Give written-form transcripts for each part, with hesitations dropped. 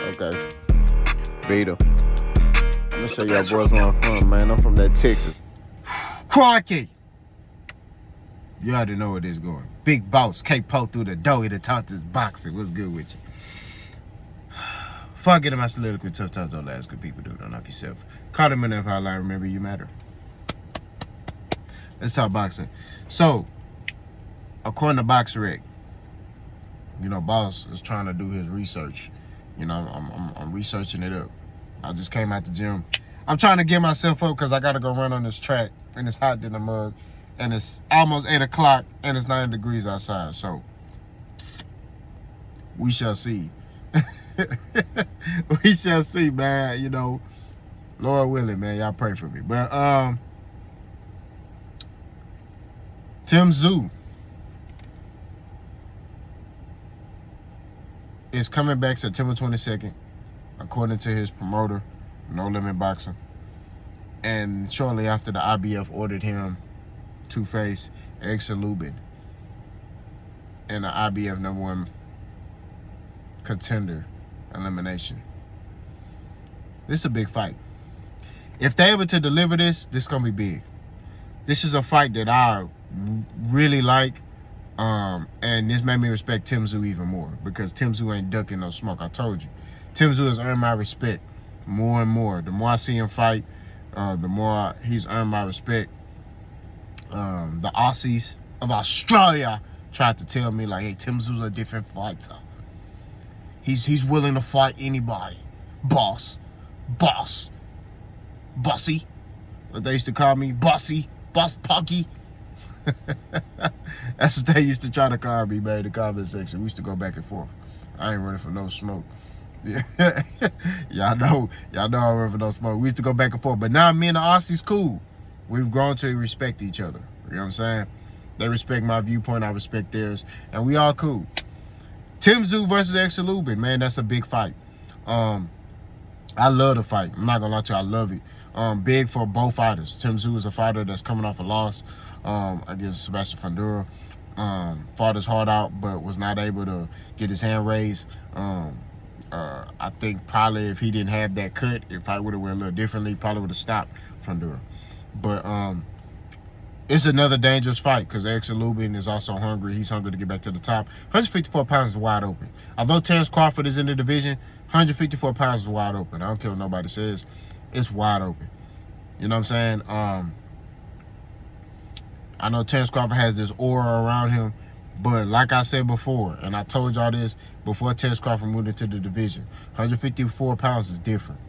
Okay. Beat 'em. I'm gonna show y'all boys where I'm from, man. I'm from that Texas. Crikey! You already know where this is going. Big boss, K-Po through the door. He taught this boxing. What's good with you? Fuck it, my soliloquy. Tough times don't last. Good people do it. Don't knock yourself. Call them in the hotline. Remember, you matter. Let's talk boxing. So, according to BoxRec, you know, boss is trying to do his research. You know, I'm researching it up. I just came out the gym. I'm trying to get myself up because I got to go run on this track, and it's hot in the mug, and it's almost 8 o'clock, and it's 9 degrees outside. So, we shall see. We shall see, man. You know, Lord willing, man. Y'all pray for me. But Tszyu is coming back September 22nd, according to his promoter, No Limit Boxing. And shortly after, the IBF ordered him to face Erickson Lubin in the IBF #1 contender elimination. This is a big fight. If they're able to deliver this, this is going to be big. This is a fight that I really like. And this made me respect Tszyu even more because Tszyu ain't ducking no smoke. I told you. Tszyu has earned my respect more and more. The more I see him fight, the more he's earned my respect. The Aussies of Australia tried to tell me, like, hey, Tszyu's a different fighter. He's willing to fight anybody. Bossy. What they used to call me, Bossy, Boss Punky. That's what they used to try to call me, man, in the comment section. We used to go back and forth. I ain't running for no smoke. Yeah. Y'all know I'm running for no smoke. We used to go back and forth. But now me and the Aussies cool. We've grown to respect each other. You know what I'm saying? They respect my viewpoint, I respect theirs, and we all cool. Tszyu versus Erickson Lubin, man, that's a big fight. I love the fight. I'm not gonna lie to you, I love it. Big for both fighters. Tszyu is a fighter that's coming off a loss against Sebastian Fundora. Fought his heart out, but was not able to get his hand raised. I think probably if he didn't have that cut, if fight would have went a little differently, probably would have stopped Fundora. But it's another dangerous fight because Erickson Lubin is also hungry. He's hungry to get back to the top. 154 pounds is wide open. Although Terence Crawford is in the division, 154 pounds is wide open. I don't care what nobody says. It's wide open. You know what I'm saying? I know Terence Crawford has this aura around him, but like I said before, and I told y'all this before Terence Crawford moved into the division, 154 pounds is different.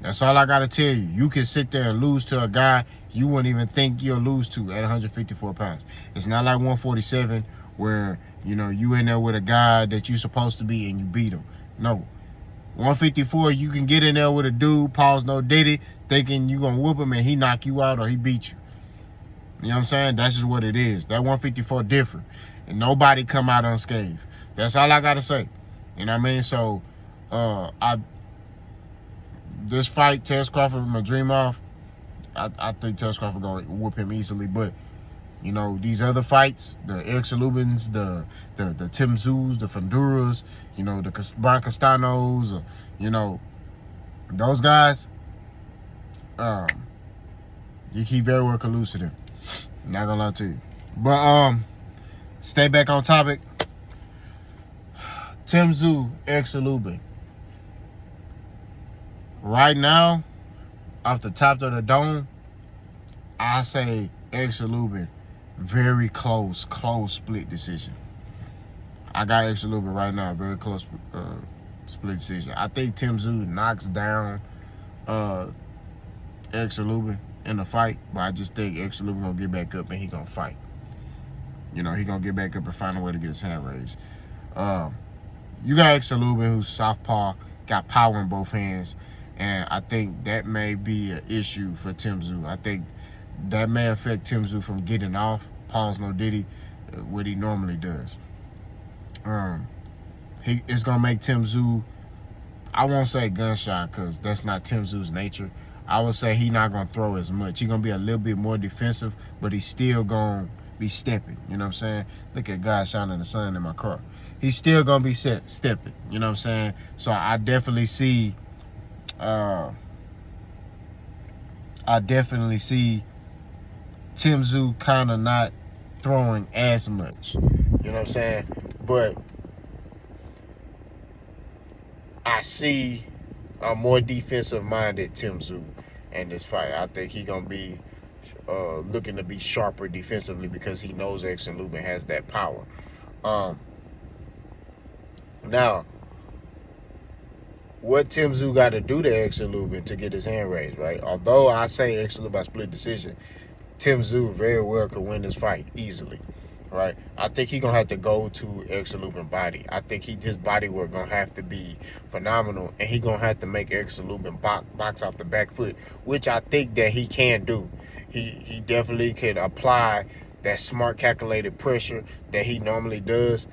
That's all I got to tell you. You can sit there and lose to a guy you wouldn't even think you'll lose to at 154 pounds. It's not like 147 where, you know, you in there with a guy that you're supposed to be and you beat him. No. 154, you can get in there with a dude, pause no diddy, thinking you going to whoop him and he knock you out or he beat you. You know what I'm saying? That's just what it is. That 154 different. And nobody come out unscathed. That's all I got to say. You know what I mean? So, this fight, Terence Crawford, my dream off. I think Terence Crawford going to whoop him easily. But, you know, these other fights, the Erickson Lubins, the Tszyu, the Funduras, you know, the Brian Castanos, you know, those guys, he very well could lose to them. Not gonna lie to you. But stay back on topic. Tszyu, Erickson Lubin. Right now, off the top of the dome, I say Erickson Lubin. Very close split decision. I got Erickson Lubin right now, very close split decision. I think Tszyu knocks down Erickson Lubin in the fight, but I just think Erickson Lubin gonna get back up and he gonna fight. You know, he gonna get back up and find a way to get his hand raised. You got Erickson Lubin, who's southpaw, got power in both hands, and I think that may be an issue for Tszyu. I think that may affect Tszyu from getting off, pause no diddy, what he normally does. It's gonna make Tszyu, I won't say gunshot because that's not Tszyu's nature. I would say he's not gonna throw as much. He's gonna be a little bit more defensive, but he's still gonna be stepping. You know what I'm saying? Look at God shining the sun in my car. He's still gonna be stepping. You know what I'm saying? So I definitely see Tszyu kind of not throwing as much. You know what I'm saying? But I see a more defensive-minded Tszyu in this fight. I think he's going to be looking to be sharper defensively because he knows Erickson Lubin has that power. Now, what Tszyu got to do to Erickson Lubin to get his hand raised, right? Although I say Erickson Lubin by split decision, Tszyu very well could win this fight easily, right? I think he's going to have to go to Erickson Lubin's body. I think his body work going to have to be phenomenal, and he's going to have to make Erickson Lubin box off the back foot, which I think that he can do. He definitely can apply that smart, calculated pressure that he normally does,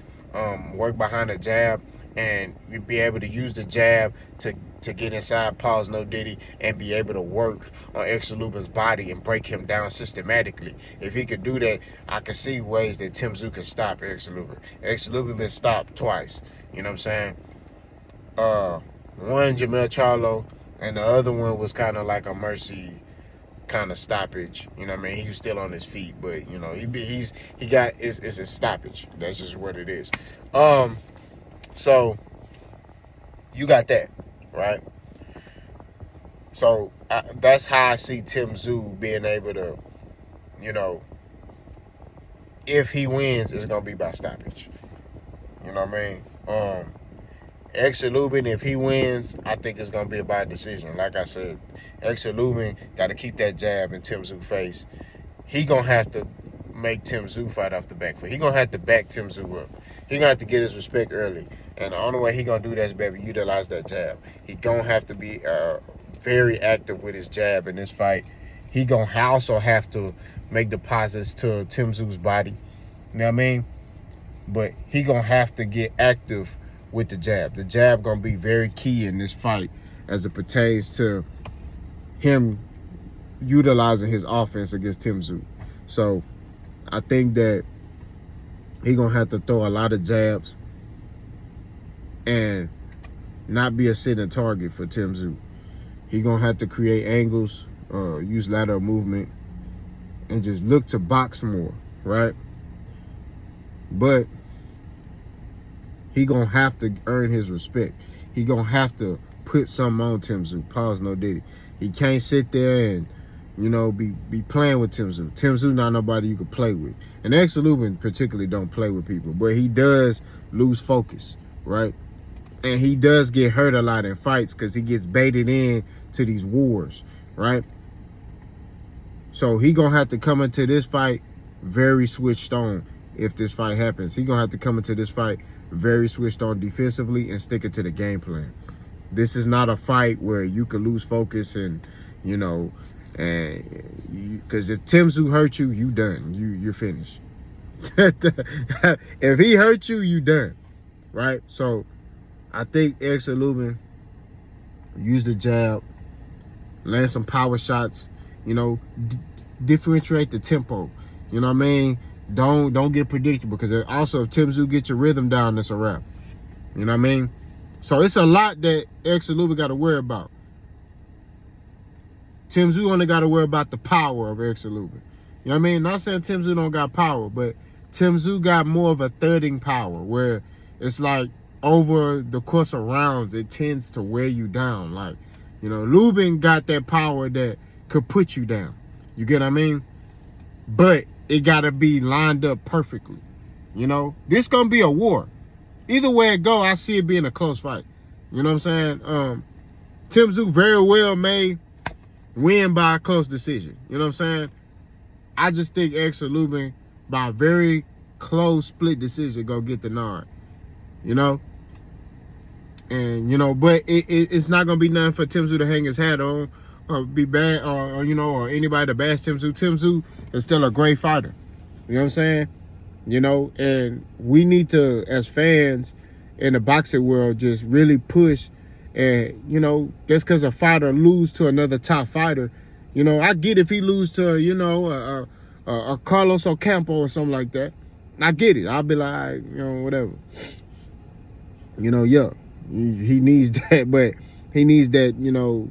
work behind the jab, and be able to use the jab to get inside Paul's no diddy and be able to work on Erickson Lubin's body and break him down systematically. If he could do that, I can see ways that Tszyu can stop Erickson Lubin. Erickson Lubin been stopped twice. You know what I'm saying? One, Jamel Charlo, and the other one was kind of like a mercy kind of stoppage. You know what I mean? He was still on his feet, but you know, it's a stoppage. That's just what it is. So you got that, right? So that's how I see Tszyu being able to, you know, if he wins, it's gonna be by stoppage. You know what I mean? Erickson Lubin, if he wins, I think it's gonna be by decision. Like I said, Erickson Lubin got to keep that jab in Tszyu face. He gonna have to make Tszyu fight off the back foot. He gonna have to back Tszyu up. He gonna have to get his respect early, and the only way he gonna do that is baby utilize that jab. He gonna have to be very active with his jab in this fight. He gonna also have to make deposits to Tszyu's body. You know what I mean? But he gonna have to get active with the jab. The jab gonna be very key in this fight as it pertains to him utilizing his offense against Tszyu. So I think that he gonna have to throw a lot of jabs and not be a sitting target for Tszyu. He gonna have to create angles, use lateral movement, and just look to box more, right? But he gonna have to earn his respect. He gonna have to put something on Tszyu. Pause, no diddy. He can't sit there and, you know, be playing with Tszyu. Tszyu not nobody you can play with. And Erickson Lubin particularly don't play with people, but he does lose focus, right? And he does get hurt a lot in fights because he gets baited in to these wars, right? So he gonna have to come into this fight very switched on if this fight happens. He gonna have to come into this fight very switched on defensively and stick it to the game plan. This is not a fight where you could lose focus and, you know, because if Tszyu hurt you, you done. You're finished. If he hurt you, you done, right? So I think Erickson Lubin use the jab, land some power shots, you know, differentiate the tempo. You know what I mean? Don't get predictable, because also if Tszyu gets your rhythm down, that's a wrap. You know what I mean? So it's a lot that Erickson Lubin got to worry about. Tszyu only got to worry about the power of Erickson Lubin. You know what I mean? Not saying Tszyu don't got power, but Tszyu got more of a thirding power where it's like over the course of rounds, it tends to wear you down. Like, you know, Lubin got that power that could put you down. You get what I mean? But it got to be lined up perfectly. You know, this going to be a war. Either way it go, I see it being a close fight. You know what I'm saying? Tszyu very well may win by a close decision. You know what I'm saying? I just think Erickson Lubin, by a very close split decision, go get the nod. You know? And, you know, but it's not going to be nothing for Tszyu to hang his hat on or be bad, or you know, or anybody to bash Tszyu. Tszyu is still a great fighter. You know what I'm saying? You know, and we need to, as fans in the boxing world, just really push. And, you know, just because a fighter lose to another top fighter, you know, I get if he lose to, you know, Carlos Ocampo or something like that, I get it. I'll be like, whatever. Yeah, he needs that, but he needs that,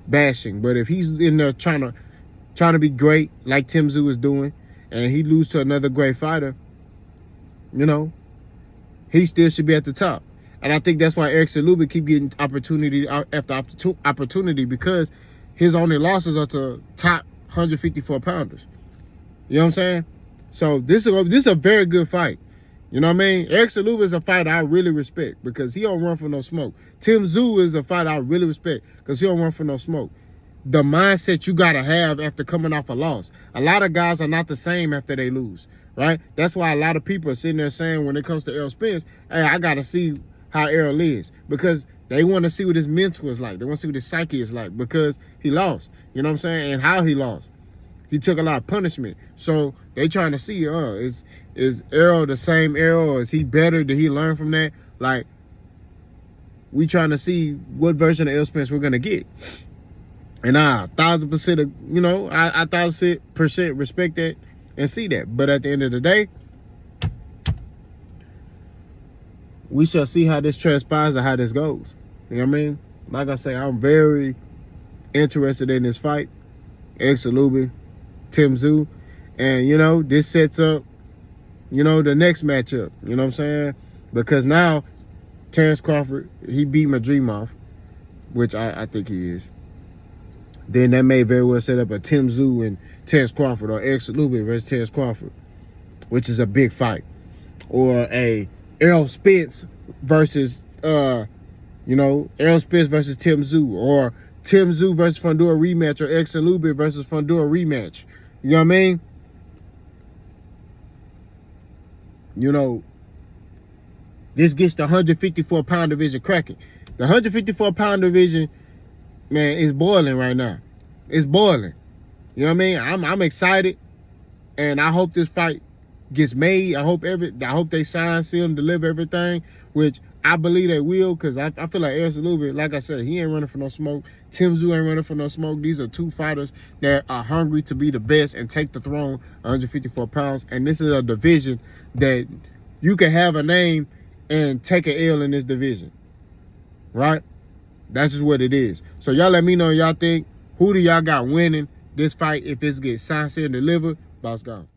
bashing. But if he's in there trying to be great like Tszyu is doing, and he lose to another great fighter, he still should be at the top. And I think that's why Erickson Lubin keep getting opportunity after opportunity, because his only losses are to top 154 pounders. You know what I'm saying? So this is a very good fight. You know what I mean? Erickson Lubin is a fighter I really respect because he don't run for no smoke. Tszyu is a fighter I really respect because he don't run for no smoke. The mindset you got to have after coming off a loss. A lot of guys are not the same after they lose, right? That's why a lot of people are sitting there saying when it comes to Errol Spence, hey, I got to see how Errol is, because they want to see what his mental is like. They want to see what his psyche is like because he lost. You know what I'm saying? And how he lost. He took a lot of punishment. So they trying to see, is Errol the same Errol, or is he better? Did he learn from that? Like, we trying to see what version of Errol Spence we're gonna get. And I 1,000%, I 1,000% respect that and see that. But at the end of the day, we shall see how this transpires and how this goes. You know what I mean? Like I say, I'm very interested in this fight. Erickson Lubin, Tszyu. And, this sets up, the next matchup. You know what I'm saying? Because now, Terrence Crawford, he beat Madrimov, which I think he is. Then that may very well set up a Tszyu and Terrence Crawford, or Erickson Lubin versus Terrence Crawford, which is a big fight. Or a Errol Spence versus, Errol Spence versus Tszyu, or Tszyu versus Fundora rematch, or Erickson Lubin versus Fundora rematch. You know what I mean? This gets the 154-pound division cracking. The 154-pound division, man, is boiling right now. It's boiling. You know what I mean? I'm excited, and I hope this fight gets made. I hope they sign, seal, and deliver everything, which I believe they will, because I feel like Erickson Lubin, like I said, he ain't running for no smoke. Tszyu ain't running for no smoke. These are two fighters that are hungry to be the best and take the throne, 154 pounds. And this is a division that you can have a name and take an L in this division, right? That's just what it is. So y'all let me know y'all think. Who do y'all got winning this fight if it gets signed, sealed, and delivered? Boss gone.